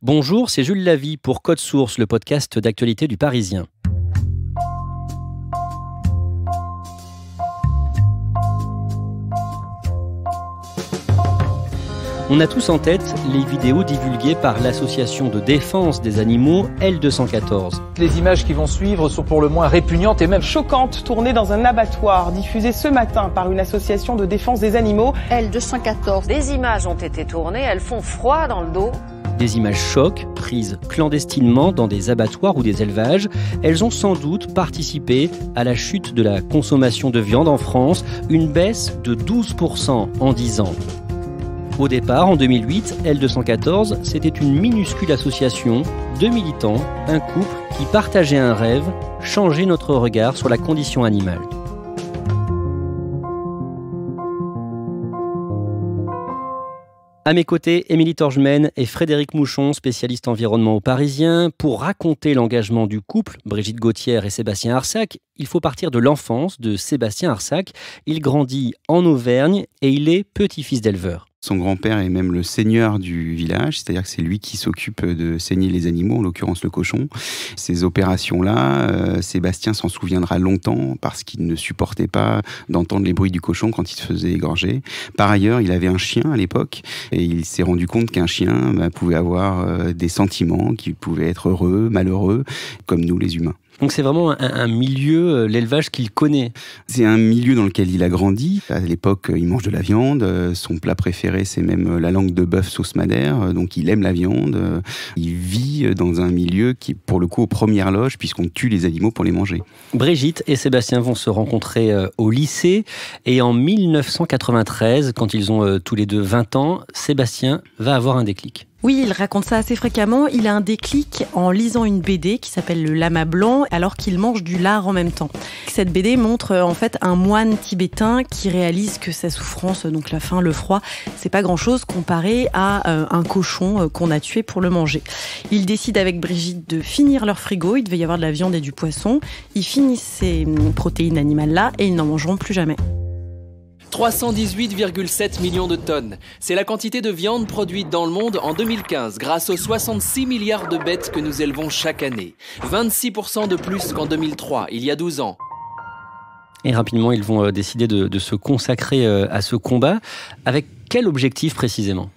Bonjour, c'est Jules Lavie pour Code Source, le podcast d'actualité du Parisien. On a tous en tête les vidéos divulguées par l'association de défense des animaux L214. Les images qui vont suivre sont pour le moins répugnantes et même choquantes, tournées dans un abattoir, diffusées ce matin par une association de défense des animaux L214. Des images ont été tournées, elles font froid dans le dos. Des images chocs, prises clandestinement dans des abattoirs ou des élevages. Elles ont sans doute participé à la chute de la consommation de viande en France, une baisse de 12% en 10 ans. Au départ, en 2008, L214, c'était une minuscule association, 2 militants, un couple qui partageait un rêve, changer notre regard sur la condition animale. À mes côtés, Émilie Torgemène et Frédéric Mouchon, spécialistes environnement au Parisien. Pour raconter l'engagement du couple, Brigitte Gauthier et Sébastien Arsac, il faut partir de l'enfance de Sébastien Arsac. Il grandit en Auvergne et il est petit-fils d'éleveur. Son grand-père est même le seigneur du village, c'est-à-dire que c'est lui qui s'occupe de saigner les animaux, en l'occurrence le cochon. Ces opérations-là, Sébastien s'en souviendra longtemps parce qu'il ne supportait pas d'entendre les bruits du cochon quand il se faisait égorger. Par ailleurs, il avait un chien à l'époque et il s'est rendu compte qu'un chien pouvait avoir des sentiments, qu'il pouvait être heureux, malheureux, comme nous les humains. Donc c'est vraiment un milieu, l'élevage qu'il connaît. C'est un milieu dans lequel il a grandi. À l'époque, il mange de la viande. Son plat préféré, c'est même la langue de bœuf sauce madère. Donc il aime la viande. Il vit dans un milieu qui est pour le coup aux premières loges, puisqu'on tue les animaux pour les manger. Brigitte et Sébastien vont se rencontrer au lycée. Et en 1993, quand ils ont tous les deux 20 ans, Sébastien va avoir un déclic. Oui, il raconte ça assez fréquemment. Il a un déclic en lisant une BD qui s'appelle Le Lama Blanc, alors qu'il mange du lard en même temps. Cette BD montre en fait un moine tibétain qui réalise que sa souffrance, donc la faim, le froid, c'est pas grand-chose comparé à un cochon qu'on a tué pour le manger. Il décide avec Brigitte de finir leur frigo. Il devait y avoir de la viande et du poisson. Ils finissent ces protéines animales-là et ils n'en mangeront plus jamais. 318,7 millions de tonnes. C'est la quantité de viande produite dans le monde en 2015 grâce aux 66 milliards de bêtes que nous élevons chaque année. 26% de plus qu'en 2003, il y a 12 ans. Et rapidement, ils vont décider de se consacrer à ce combat. Avec quel objectif précisément ?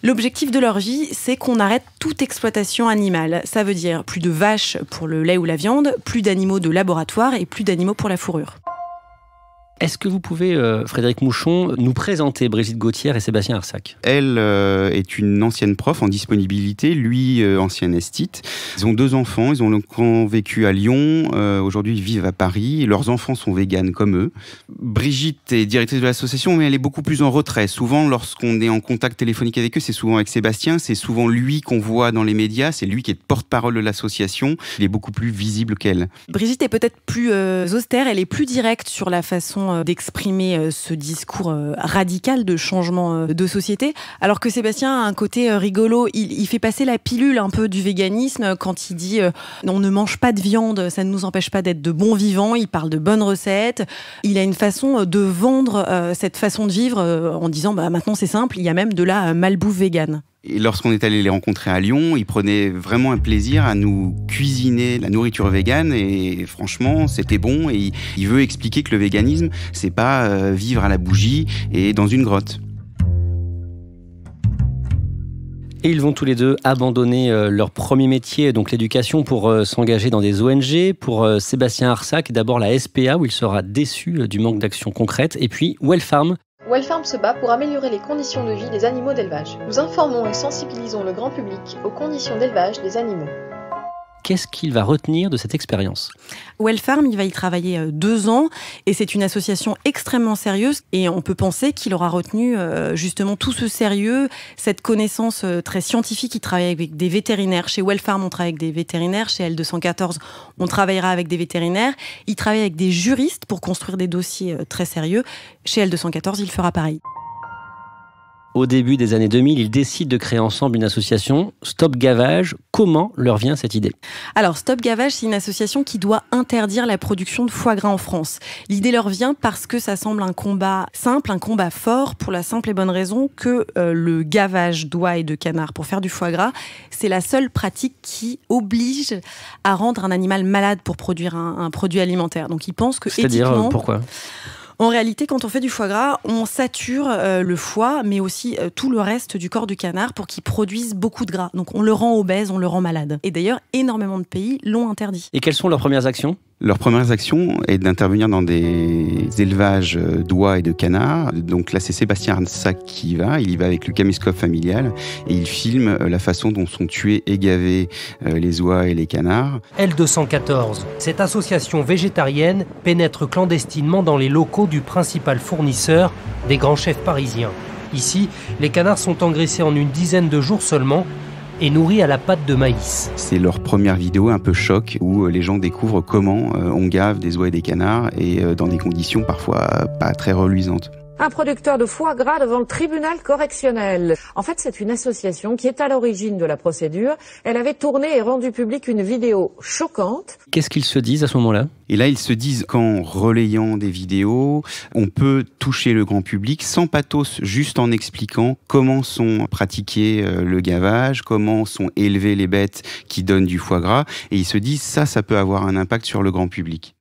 L'objectif de leur vie, c'est qu'on arrête toute exploitation animale. Ça veut dire plus de vaches pour le lait ou la viande, plus d'animaux de laboratoire et plus d'animaux pour la fourrure. Est-ce que vous pouvez, Frédéric Mouchon, nous présenter Brigitte Gauthier et Sébastien Arsac ? Elle est une ancienne prof en disponibilité, lui, ancien esthète. Ils ont 2 enfants, ils ont vécu à Lyon, aujourd'hui ils vivent à Paris, leurs enfants sont véganes comme eux. Brigitte est directrice de l'association, mais elle est beaucoup plus en retrait. Souvent, lorsqu'on est en contact téléphonique avec eux, c'est souvent avec Sébastien, c'est souvent lui qu'on voit dans les médias, c'est lui qui est porte-parole de l'association, il est beaucoup plus visible qu'elle. Brigitte est peut-être plus austère, elle est plus directe sur la façon d'exprimer ce discours radical de changement de société, alors que Sébastien a un côté rigolo. Il fait passer la pilule un peu du véganisme quand il dit on ne mange pas de viande, ça ne nous empêche pas d'être de bons vivants. Il parle de bonnes recettes. Il a une façon de vendre cette façon de vivre en disant maintenant c'est simple, il y a même de la malbouffe végane. Et lorsqu'on est allé les rencontrer à Lyon, ils prenaient vraiment un plaisir à nous cuisiner la nourriture végane et franchement, c'était bon. Et il veut expliquer que le véganisme, c'est pas vivre à la bougie et dans une grotte. Et ils vont tous les deux abandonner leur premier métier, donc l'éducation, pour s'engager dans des ONG. Pour Sébastien Arsac, d'abord la SPA, où il sera déçu du manque d'action concrète. Et puis Wellfarm. Wellfarm se bat pour améliorer les conditions de vie des animaux d'élevage. Nous informons et sensibilisons le grand public aux conditions d'élevage des animaux. Qu'est-ce qu'il va retenir de cette expérience ? Wellfarm, il va y travailler 2 ans et c'est une association extrêmement sérieuse et on peut penser qu'il aura retenu justement tout ce sérieux, cette connaissance très scientifique. Il travaille avec des vétérinaires. Chez Wellfarm, on travaille avec des vétérinaires. Chez L214, on travaillera avec des vétérinaires. Il travaille avec des juristes pour construire des dossiers très sérieux. Chez L214, il fera pareil. Au début des années 2000, ils décident de créer ensemble une association, Stop Gavage. Comment leur vient cette idée ? Alors, Stop Gavage, c'est une association qui doit interdire la production de foie gras en France. L'idée leur vient parce que ça semble un combat simple, un combat fort, pour la simple et bonne raison que le gavage d'oies et de canards pour faire du foie gras, c'est la seule pratique qui oblige à rendre un animal malade pour produire un produit alimentaire. Donc, ils pensent que c'est-à-dire, éthiquement... pourquoi ? En réalité, quand on fait du foie gras, on sature le foie, mais aussi tout le reste du corps du canard pour qu'il produise beaucoup de gras. Donc on le rend obèse, on le rend malade. Et d'ailleurs, énormément de pays l'ont interdit. Et quelles sont leurs premières actions ? Leur première action est d'intervenir dans des élevages d'oies et de canards. Donc là, c'est Sébastien Arsac qui y va. Il y va avec le caméscope familial et il filme la façon dont sont tués et gavés les oies et les canards. L214, cette association végétarienne pénètre clandestinement dans les locaux du principal fournisseur des grands chefs parisiens. Ici, les canards sont engraissés en une dizaine de jours seulement et nourris à la pâte de maïs. C'est leur première vidéo un peu choc où les gens découvrent comment on gave des oies et des canards et dans des conditions parfois pas très reluisantes. Un producteur de foie gras devant le tribunal correctionnel. En fait, c'est une association qui est à l'origine de la procédure. Elle avait tourné et rendu publique une vidéo choquante. Qu'est-ce qu'ils se disent à ce moment-là ? Et là, ils se disent qu'en relayant des vidéos, on peut toucher le grand public sans pathos, juste en expliquant comment sont pratiqués le gavage, comment sont élevées les bêtes qui donnent du foie gras. Et ils se disent ça peut avoir un impact sur le grand public.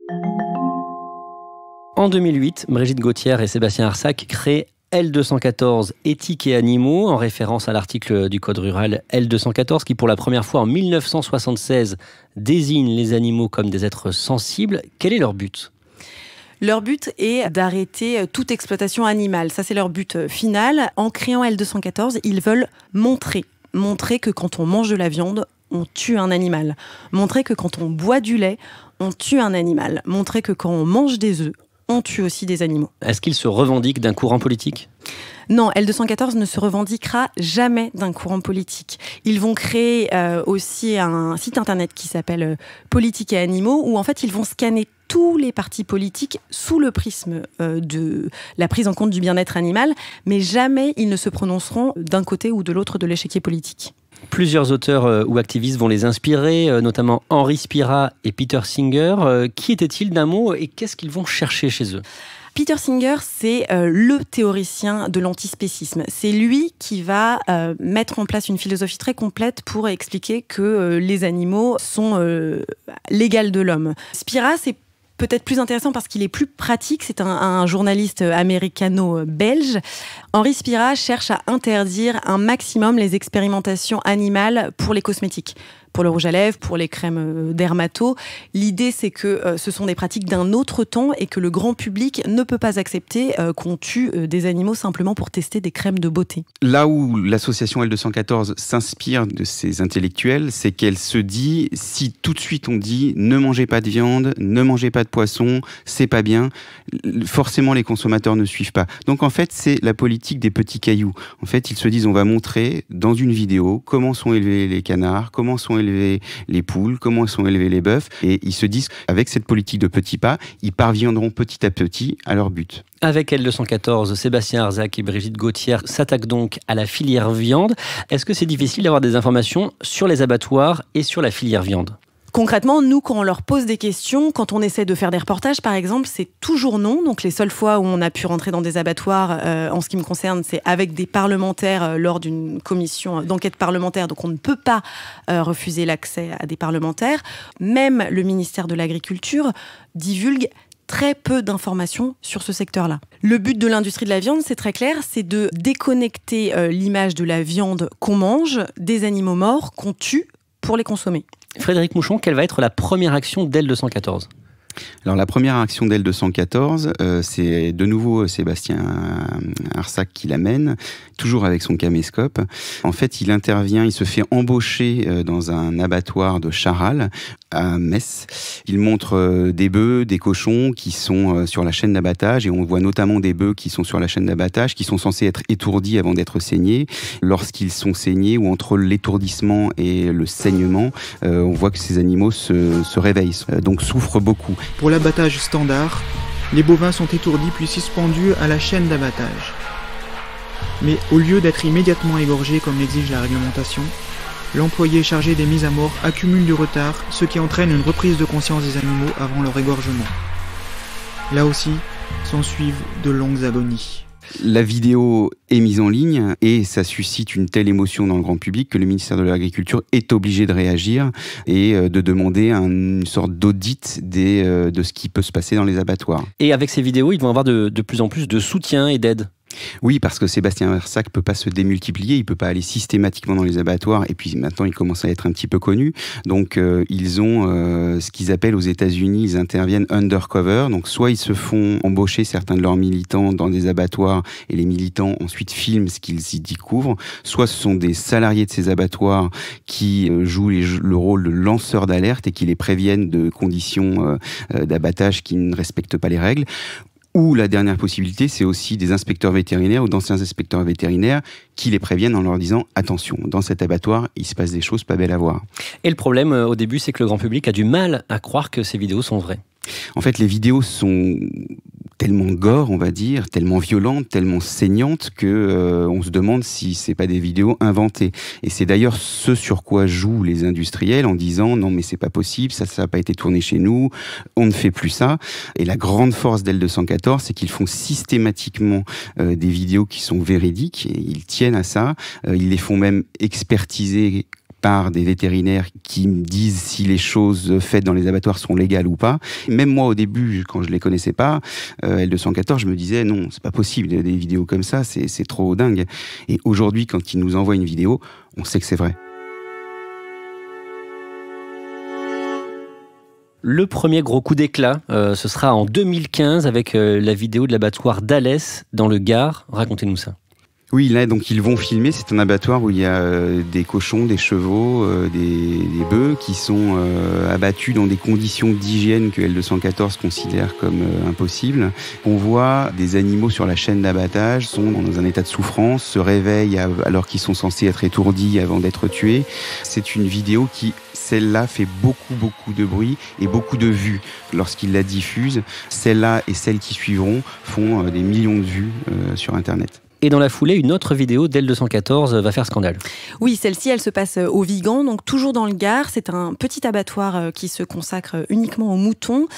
En 2008, Brigitte Gauthier et Sébastien Arsac créent L214, éthique et animaux, en référence à l'article du Code rural L214 qui, pour la première fois en 1976, désigne les animaux comme des êtres sensibles. Quel est leur but ? Leur but est d'arrêter toute exploitation animale. Ça, c'est leur but final. En créant L214, ils veulent montrer que quand on mange de la viande, on tue un animal. Montrer que quand on boit du lait, on tue un animal. Montrer que quand on mange des œufs, on tue aussi des animaux. Est-ce qu'ils se revendiquent d'un courant politique ? Non, L214 ne se revendiquera jamais d'un courant politique. Ils vont créer aussi un site internet qui s'appelle Politique et Animaux, où en fait ils vont scanner tous les partis politiques sous le prisme de la prise en compte du bien-être animal, mais jamais ils ne se prononceront d'un côté ou de l'autre de l'échiquier politique. Plusieurs auteurs ou activistes vont les inspirer, notamment Henri Spira et Peter Singer. Qui étaient-ils d'un mot et qu'est-ce qu'ils vont chercher chez eux ? Peter Singer, c'est le théoricien de l'antispécisme. C'est lui qui va mettre en place une philosophie très complète pour expliquer que les animaux sont l'égal de l'homme. Spira, c'est peut-être plus intéressant parce qu'il est plus pratique. C'est un journaliste américano-belge. Henri Spira cherche à interdire un maximum les expérimentations animales pour les cosmétiques. Pour le rouge à lèvres, pour les crèmes dermato. L'idée, c'est que ce sont des pratiques d'un autre temps et que le grand public ne peut pas accepter qu'on tue des animaux simplement pour tester des crèmes de beauté. Là où l'association L214 s'inspire de ces intellectuels, c'est qu'elle se dit, si tout de suite on dit ne mangez pas de viande, ne mangez pas de poisson, c'est pas bien, forcément les consommateurs ne suivent pas. Donc en fait, c'est la politique des petits cailloux. En fait, ils se disent, on va montrer dans une vidéo comment sont élevés les canards, comment sont élevés les poules, comment sont élevés les bœufs, et ils se disent qu'avec cette politique de petits pas, ils parviendront petit à petit à leur but. Avec L214, Sébastien Arsac et Brigitte Gauthier s'attaquent donc à la filière viande. Est-ce que c'est difficile d'avoir des informations sur les abattoirs et sur la filière viande ? Concrètement, nous, quand on leur pose des questions, quand on essaie de faire des reportages, par exemple, c'est toujours non. Donc, les seules fois où on a pu rentrer dans des abattoirs, en ce qui me concerne, c'est avec des parlementaires lors d'une commission d'enquête parlementaire. Donc, on ne peut pas refuser l'accès à des parlementaires. Même le ministère de l'Agriculture divulgue très peu d'informations sur ce secteur-là. Le but de l'industrie de la viande, c'est très clair, c'est de déconnecter l'image de la viande qu'on mange des animaux morts qu'on tue pour les consommer. Frédéric Mouchon, quelle va être la première action d'L214 ? Alors la première action d'L214, c'est de nouveau Sébastien Arsac qui l'amène, toujours avec son caméscope. En fait, il intervient, il se fait embaucher dans un abattoir de Charal à Metz. Il montre des bœufs, des cochons qui sont sur la chaîne d'abattage, et on voit notamment des bœufs qui sont sur la chaîne d'abattage, qui sont censés être étourdis avant d'être saignés. Lorsqu'ils sont saignés, ou entre l'étourdissement et le saignement, on voit que ces animaux se réveillent, donc souffrent beaucoup. Pour l'abattage standard, les bovins sont étourdis puis suspendus à la chaîne d'abattage. Mais au lieu d'être immédiatement égorgé comme l'exige la réglementation, l'employé chargé des mises à mort accumule du retard, ce qui entraîne une reprise de conscience des animaux avant leur égorgement. Là aussi, s'ensuivent de longues agonies. La vidéo est mise en ligne et ça suscite une telle émotion dans le grand public que le ministère de l'Agriculture est obligé de réagir et de demander une sorte d'audit de ce qui peut se passer dans les abattoirs. Et avec ces vidéos, ils vont avoir de plus en plus de soutien et d'aide. Oui, parce que Sébastien Versac peut pas se démultiplier, il peut pas aller systématiquement dans les abattoirs, et puis maintenant il commence à être un petit peu connu. Donc ils ont ce qu'ils appellent aux États-Unis, ils interviennent undercover. Donc soit ils se font embaucher certains de leurs militants dans des abattoirs, et les militants ensuite filment ce qu'ils y découvrent. Soit ce sont des salariés de ces abattoirs qui jouent le rôle de lanceurs d'alerte et qui les préviennent de conditions d'abattage qui ne respectent pas les règles. Ou la dernière possibilité, c'est aussi des inspecteurs vétérinaires ou d'anciens inspecteurs vétérinaires qui les préviennent en leur disant « Attention, dans cet abattoir, il se passe des choses pas belles à voir ». Et le problème au début, c'est que le grand public a du mal à croire que ces vidéos sont vraies. En fait, les vidéos sont tellement gore, on va dire, tellement violentes, tellement saignantes que on se demande si c'est pas des vidéos inventées. Et c'est d'ailleurs ce sur quoi jouent les industriels en disant non mais c'est pas possible, ça a pas été tourné chez nous, on ne fait plus ça. Et la grande force d'L214, c'est qu'ils font systématiquement des vidéos qui sont véridiques et ils tiennent à ça. Ils les font même expertiser par des vétérinaires qui me disent si les choses faites dans les abattoirs sont légales ou pas. Même moi, au début, quand je les connaissais pas, L214, je me disais non, c'est pas possible, des vidéos comme ça, c'est trop dingue. Et aujourd'hui, quand ils nous envoient une vidéo, on sait que c'est vrai. Le premier gros coup d'éclat, ce sera en 2015 avec la vidéo de l'abattoir d'Alès dans le Gard. Racontez-nous ça. Oui, là, donc ils vont filmer. C'est un abattoir où il y a des cochons, des chevaux, des bœufs qui sont abattus dans des conditions d'hygiène que L214 considère comme impossibles. On voit des animaux sur la chaîne d'abattage, sont dans un état de souffrance, se réveillent alors qu'ils sont censés être étourdis avant d'être tués. C'est une vidéo qui, celle-là, fait beaucoup de bruit et beaucoup de vues. Lorsqu'ils la diffusent, celle-là et celles qui suivront font des millions de vues sur Internet. Et dans la foulée, une autre vidéo d'L214 va faire scandale. Oui, celle-ci, elle se passe au Vigan, donc toujours dans le Gard. C'est un petit abattoir qui se consacre uniquement aux moutons.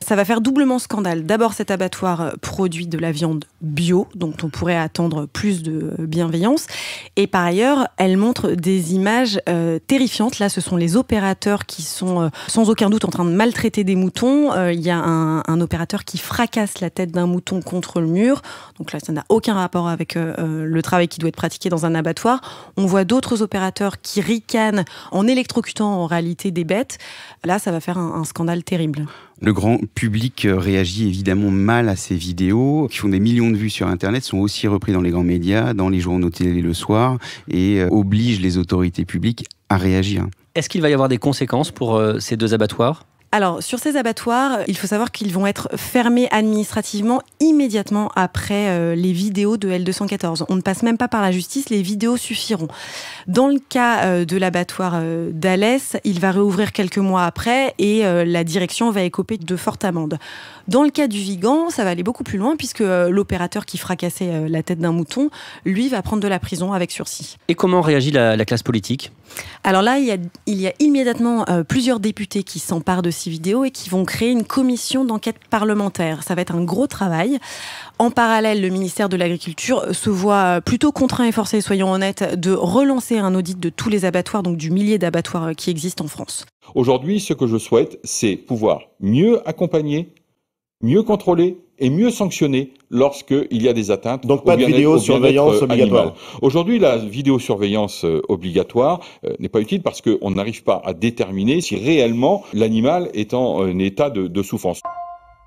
Ça va faire doublement scandale. D'abord, cet abattoir produit de la viande bio, dont on pourrait attendre plus de bienveillance. Et par ailleurs, elle montre des images terrifiantes. Là, ce sont les opérateurs qui sont sans aucun doute en train de maltraiter des moutons. Il y a un opérateur qui fracasse la tête d'un mouton contre le mur. Donc là, ça n'a aucun rapport avec le travail qui doit être pratiqué dans un abattoir. On voit d'autres opérateurs qui ricanent en électrocutant en réalité des bêtes. Là, ça va faire un scandale terrible. Le grand public réagit évidemment mal à ces vidéos qui font des millions de vues sur Internet, sont aussi repris dans les grands médias, dans les journaux télé le soir et obligent les autorités publiques à réagir. Est-ce qu'il va y avoir des conséquences pour ces deux abattoirs ? Alors, sur ces abattoirs, il faut savoir qu'ils vont être fermés administrativement immédiatement après les vidéos de L214. On ne passe même pas par la justice, les vidéos suffiront. Dans le cas de l'abattoir d'Alès, il va réouvrir quelques mois après et la direction va écoper de fortes amendes. Dans le cas du Vigan, ça va aller beaucoup plus loin puisque l'opérateur qui fracassait la tête d'un mouton, lui, va prendre de la prison avec sursis. Et comment réagit la classe politique ? Alors là, il y a immédiatement plusieurs députés qui s'emparent de ces vidéos et qui vont créer une commission d'enquête parlementaire. Ça va être un gros travail. En parallèle, le ministère de l'Agriculture se voit plutôt contraint et forcé, soyons honnêtes, de relancer un audit de tous les abattoirs, donc du millier d'abattoirs qui existent en France. Aujourd'hui, ce que je souhaite, c'est pouvoir mieux accompagner, mieux contrôler et mieux sanctionner lorsqu'il y a des atteintes. Donc pas de vidéosurveillance obligatoire. Aujourd'hui, la vidéosurveillance obligatoire n'est pas utile parce qu'on n'arrive pas à déterminer si réellement l'animal est en état de souffrance.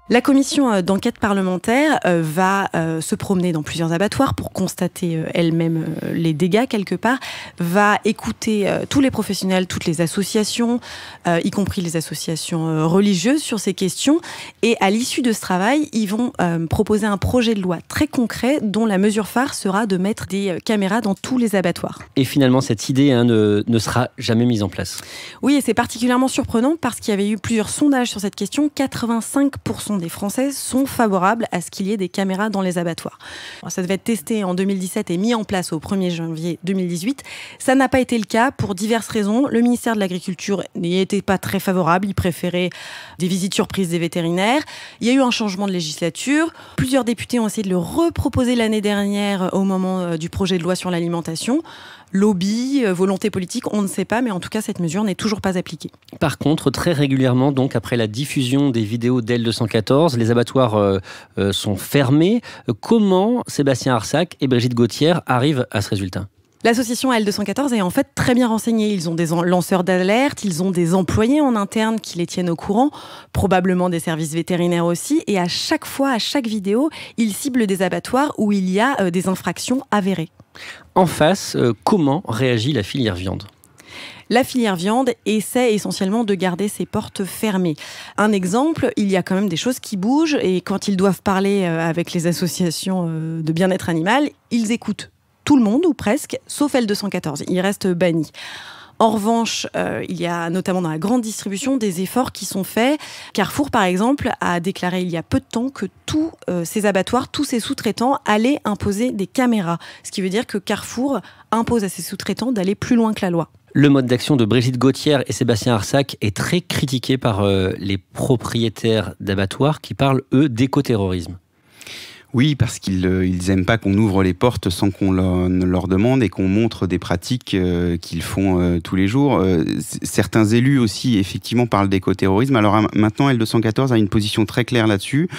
La commission d'enquête parlementaire va se promener dans plusieurs abattoirs pour constater elle-même les dégâts quelque part, va écouter tous les professionnels, toutes les associations, y compris les associations religieuses sur ces questions. Et à l'issue de ce travail, ils vont proposer un projet de loi très concret dont la mesure phare sera de mettre des caméras dans tous les abattoirs. Et finalement, cette idée ne sera jamais mise en place. Oui, et c'est particulièrement surprenant parce qu'il y avait eu plusieurs sondages sur cette question. 85% 60% des Français sont favorables à ce qu'il y ait des caméras dans les abattoirs. Alors, ça devait être testé en 2017 et mis en place au 1er janvier 2018. Ça n'a pas été le cas pour diverses raisons. Le ministère de l'Agriculture n'y était pas très favorable. Il préférait des visites surprises des vétérinaires. Il y a eu un changement de législature. Plusieurs députés ont essayé de le reproposer l'année dernière au moment du projet de loi sur l'alimentation. Lobby, volonté politique, on ne sait pas, mais en tout cas, cette mesure n'est toujours pas appliquée. Par contre, très régulièrement, donc après la diffusion des vidéos d'L214, les abattoirs sont fermés. Comment Sébastien Arsac et Brigitte Gauthier arrivent à ce résultat ? L'association L214 est en fait très bien renseignée. Ils ont des lanceurs d'alerte, ils ont des employés en interne qui les tiennent au courant, probablement des services vétérinaires aussi. Et à chaque fois, à chaque vidéo, ils ciblent des abattoirs où il y a des infractions avérées. En face, comment réagit la filière viande ? La filière viande essaie essentiellement de garder ses portes fermées. Un exemple, il y a quand même des choses qui bougent et quand ils doivent parler avec les associations de bien-être animal, ils écoutent tout le monde ou presque, sauf L214. Il reste banni. En revanche, il y a notamment dans la grande distribution des efforts qui sont faits. Carrefour, par exemple, a déclaré il y a peu de temps que tous ces abattoirs, tous ces sous-traitants allaient imposer des caméras. Ce qui veut dire que Carrefour impose à ses sous-traitants d'aller plus loin que la loi. Le mode d'action de Brigitte Gauthier et Sébastien Arsac est très critiqué par les propriétaires d'abattoirs qui parlent, eux, d'écoterrorisme. Oui, parce qu'ils n'aiment pas qu'on ouvre les portes sans qu'on leur demande et qu'on montre des pratiques qu'ils font tous les jours. Certains élus aussi, effectivement, parlent d'écoterrorisme. Alors maintenant, L214 a une position très claire là-dessus.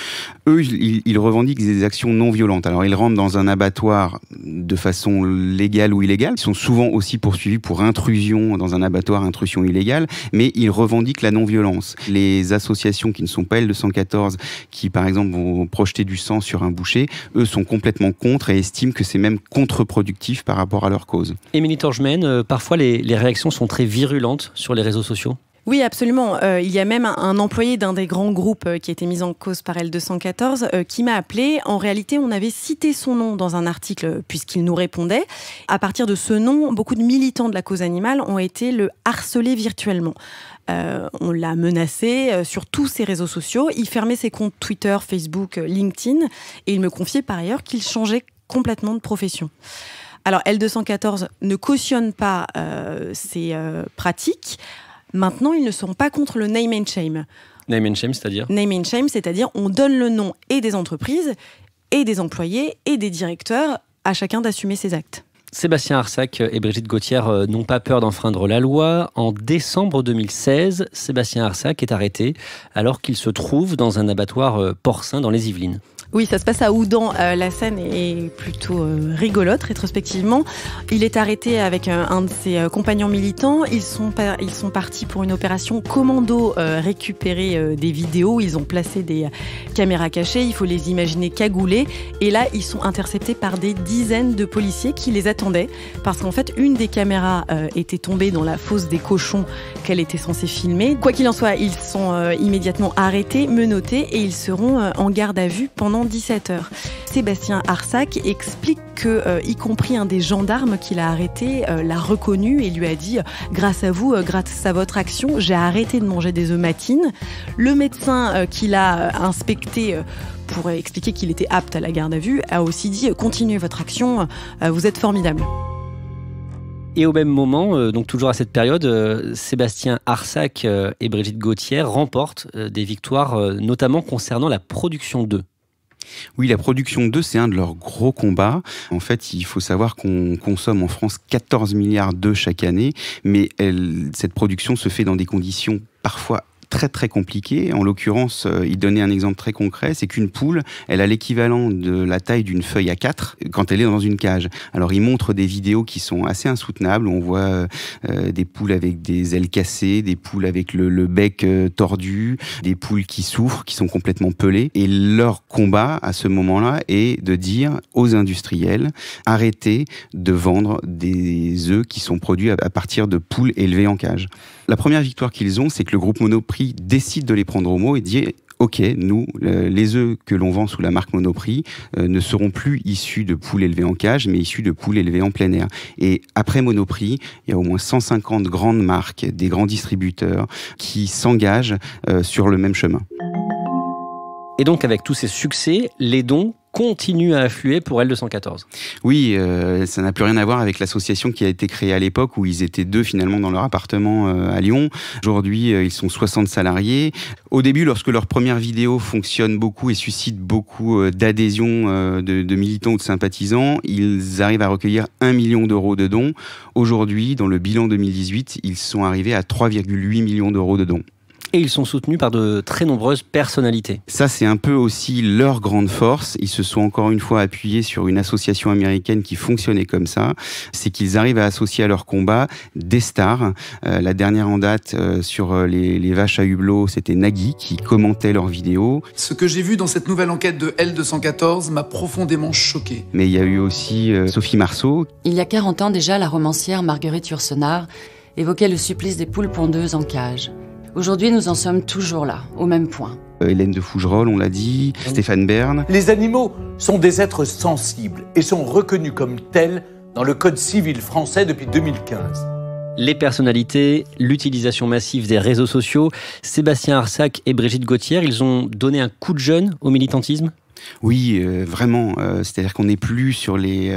Eux, ils revendiquent des actions non violentes. Alors, ils rentrent dans un abattoir de façon légale ou illégale. Ils sont souvent aussi poursuivis pour intrusion dans un abattoir, intrusion illégale, mais ils revendiquent la non-violence. Les associations qui ne sont pas L214, qui, par exemple, vont projeter du sang sur un boucher, eux sont complètement contre et estiment que c'est même contre-productif par rapport à leur cause. Émilie Torgemène, parfois les réactions sont très virulentes sur les réseaux sociaux. Oui, absolument. Il y a même un employé d'un des grands groupes qui a été mis en cause par L214 qui m'a appelé. En réalité, on avait cité son nom dans un article puisqu'il nous répondait. À partir de ce nom, beaucoup de militants de la cause animale ont été le harceler virtuellement. On l'a menacé sur tous ses réseaux sociaux. Il fermait ses comptes Twitter, Facebook, LinkedIn et il me confiait par ailleurs qu'il changeait complètement de profession. Alors L214 ne cautionne pas ces pratiques. Maintenant, ils ne sont pas contre le name and shame. Name and shame, c'est-à-dire ? Name and shame, c'est-à-dire on donne le nom et des entreprises, et des employés, et des directeurs, à chacun d'assumer ses actes. Sébastien Arsac et Brigitte Gauthier n'ont pas peur d'enfreindre la loi. En décembre 2016, Sébastien Arsac est arrêté alors qu'il se trouve dans un abattoir porcin dans les Yvelines. Oui, ça se passe à Oudan. La scène est plutôt rigolote, rétrospectivement. Il est arrêté avec un de ses compagnons militants. Ils sont partis pour une opération commando, récupérer des vidéos. Ils ont placé des caméras cachées. Il faut les imaginer cagoulés. Et là, ils sont interceptés par des dizaines de policiers qui les attendaient. Parce qu'en fait, une des caméras était tombée dans la fosse des cochons qu'elle était censée filmer. Quoi qu'il en soit, ils sont immédiatement arrêtés, menottés et ils seront en garde à vue pendant 17 heures. Sébastien Arsac explique que, y compris un des gendarmes qui l'a arrêté, l'a reconnu et lui a dit « Grâce à vous, grâce à votre action, j'ai arrêté de manger des œufs matines ». Le médecin qui l'a inspecté pour expliquer qu'il était apte à la garde à vue a aussi dit « Continuez votre action, vous êtes formidable ». Et au même moment, donc toujours à cette période, Sébastien Arsac et Brigitte Gauthier remportent des victoires, notamment concernant la production d'œufs. Oui, la production d'œufs, c'est un de leurs gros combats. En fait, il faut savoir qu'on consomme en France 14 milliards d'œufs chaque année, mais cette production se fait dans des conditions parfois très très compliqué. En l'occurrence, il donnait un exemple très concret, c'est qu'une poule, elle a l'équivalent de la taille d'une feuille A4 quand elle est dans une cage. Alors il montre des vidéos qui sont assez insoutenables, on voit des poules avec des ailes cassées, des poules avec le bec tordu, des poules qui souffrent, qui sont complètement pelées. Et leur combat à ce moment-là est de dire aux industriels, arrêtez de vendre des œufs qui sont produits à partir de poules élevées en cage. La première victoire qu'ils ont, c'est que le groupe Monoprix décide de les prendre au mot et dit « Ok, nous, les œufs que l'on vend sous la marque Monoprix ne seront plus issus de poules élevées en cage, mais issus de poules élevées en plein air. » Et après Monoprix, il y a au moins 150 grandes marques, des grands distributeurs qui s'engagent sur le même chemin. Et donc avec tous ces succès, les dons continuent à affluer pour L214. Oui, ça n'a plus rien à voir avec l'association qui a été créée à l'époque où ils étaient 2 finalement dans leur appartement à Lyon. Aujourd'hui, ils sont 60 salariés. Au début, lorsque leur première vidéo fonctionne beaucoup et suscite beaucoup d'adhésion de militants ou de sympathisants, ils arrivent à recueillir 1 million d'euros de dons. Aujourd'hui, dans le bilan 2018, ils sont arrivés à 3,8 millions d'euros de dons. Et ils sont soutenus par de très nombreuses personnalités. Ça, c'est un peu aussi leur grande force. Ils se sont encore une fois appuyés sur une association américaine qui fonctionnait comme ça. C'est qu'ils arrivent à associer à leur combat des stars. La dernière en date sur les vaches à hublot, c'était Nagui qui commentait leurs vidéos. Ce que j'ai vu dans cette nouvelle enquête de L214 m'a profondément choqué. Mais il y a eu aussi Sophie Marceau. Il y a 40 ans déjà, la romancière Marguerite Yourcenar évoquait le supplice des poules pondeuses en cage. Aujourd'hui, nous en sommes toujours là, au même point. Hélène de Fougerolles, on l'a dit, Stéphane Bern. Les animaux sont des êtres sensibles et sont reconnus comme tels dans le Code civil français depuis 2015. Les personnalités, l'utilisation massive des réseaux sociaux, Sébastien Arsac et Brigitte Gauthier, ils ont donné un coup de jeune au militantisme ? Oui, vraiment. C'est-à-dire qu'on n'est plus sur les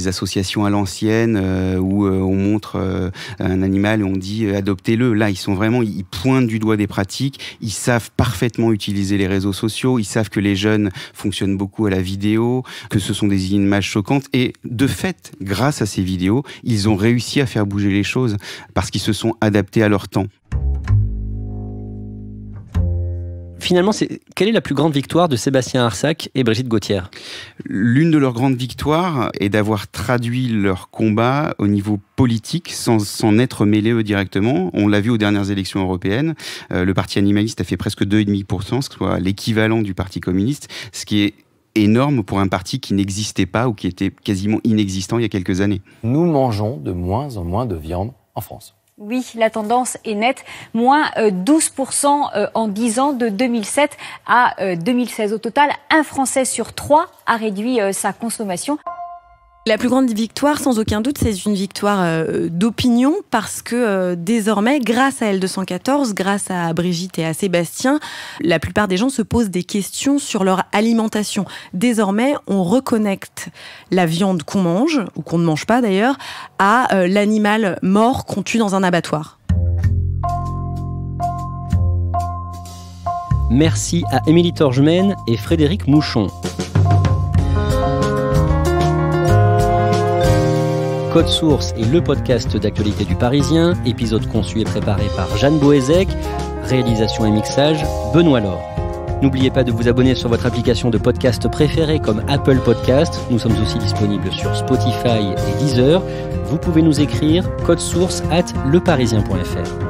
associations à l'ancienne où on montre un animal et on dit adoptez-le. Là, ils pointent du doigt des pratiques. Ils savent parfaitement utiliser les réseaux sociaux. Ils savent que les jeunes fonctionnent beaucoup à la vidéo, que ce sont des images choquantes. Et de fait, grâce à ces vidéos, ils ont réussi à faire bouger les choses parce qu'ils se sont adaptés à leur temps. Finalement, quelle est la plus grande victoire de Sébastien Arsac et Brigitte Gauthier ? L'une de leurs grandes victoires est d'avoir traduit leur combat au niveau politique sans être mêlés eux directement. On l'a vu aux dernières élections européennes. Le parti animaliste a fait presque 2,5%, ce qui est l'équivalent du parti communiste, ce qui est énorme pour un parti qui n'existait pas ou qui était quasiment inexistant il y a quelques années. Nous mangeons de moins en moins de viande en France. Oui, la tendance est nette, moins 12% en 10 ans de 2007 à 2016. Au total, 1 Français sur 3 a réduit sa consommation. La plus grande victoire, sans aucun doute, c'est une victoire d'opinion parce que désormais, grâce à L214, grâce à Brigitte et à Sébastien, la plupart des gens se posent des questions sur leur alimentation. Désormais, on reconnecte la viande qu'on mange, ou qu'on ne mange pas d'ailleurs, à l'animal mort qu'on tue dans un abattoir. Merci à Émilie Torgemène et Frédéric Mouchon. Code Source est le podcast d'actualité du Parisien, épisode conçu et préparé par Jeanne Boézek, réalisation et mixage Benoît Laure. N'oubliez pas de vous abonner sur votre application de podcast préférée comme Apple Podcast. Nous sommes aussi disponibles sur Spotify et Deezer. Vous pouvez nous écrire codesource@leparisien.fr.